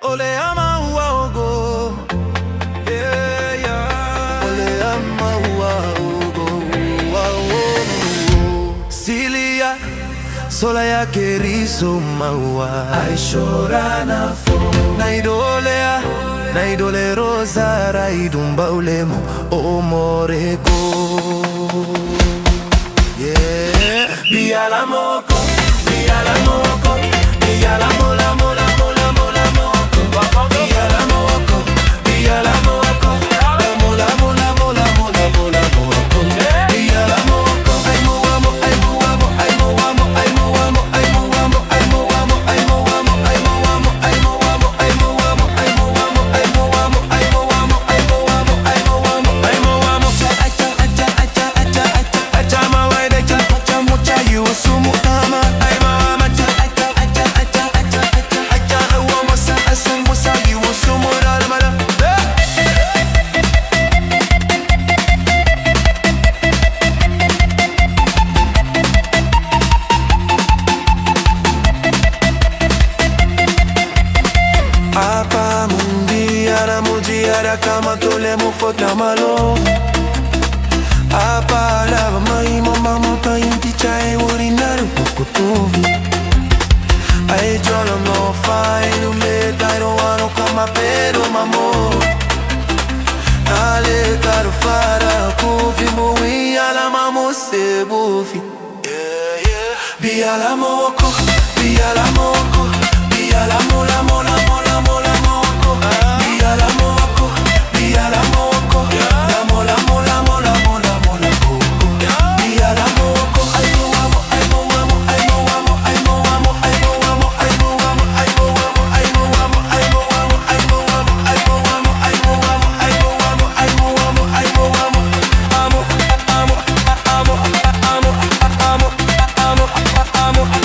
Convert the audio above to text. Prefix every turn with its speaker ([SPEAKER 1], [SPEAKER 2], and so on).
[SPEAKER 1] Ole ama uaogo, yeah, yeah. Ole ama uaogo, uaogo. Silia, sola ya keriso maua. Aishora na fo. Na idole rosa raidumba ulemo o moreko. Yeah. Via la moco, via la moco, via la mola mola mola mola moco. Via la moco, via la moco, la mola mola mola mola mola moco. Via la moco, ay mo amo, ay mo amo, ay mo amo, ay mo amo, ay mo amo, ay mo amo, ay mo amo, ay mo amo, ay mo amo, ay mo amo, ay mo amo, ay mo amo, ay mo amo, ay mo amo, ay mo amo, ay mo amo. Acha acha acha acha acha acha ma wai de cha cha mucha you sumu ama ay ma ma cha acha acha acha acha acha acha wa masa asan musa you sumu dal mala. Apa mundiara mujiara kama tole mufota malo. Apa lava mai mama mota inti chai urinaru kukutuvi. Ai jolo no fai lume dairo ano kama pero mamo. Ale caro fara kuvi mui ala mamo se bufi. Yeah yeah. Via la moco, via la moco, via la mola mola mola mola moco. Via la moco, via la moco, la mola mola mola mola mola moco. Via la moco, ay mo amo, ay mo amo, ay mo amo, ay mo amo, ay mo amo, ay mo amo, ay mo amo, ay mo amo, ay mo amo, ay mo amo, ay mo amo, ay mo amo, ay mo amo, ay mo amo, ay mo amo. Amo, amo, amo, amo, amo, amo, amo, amo.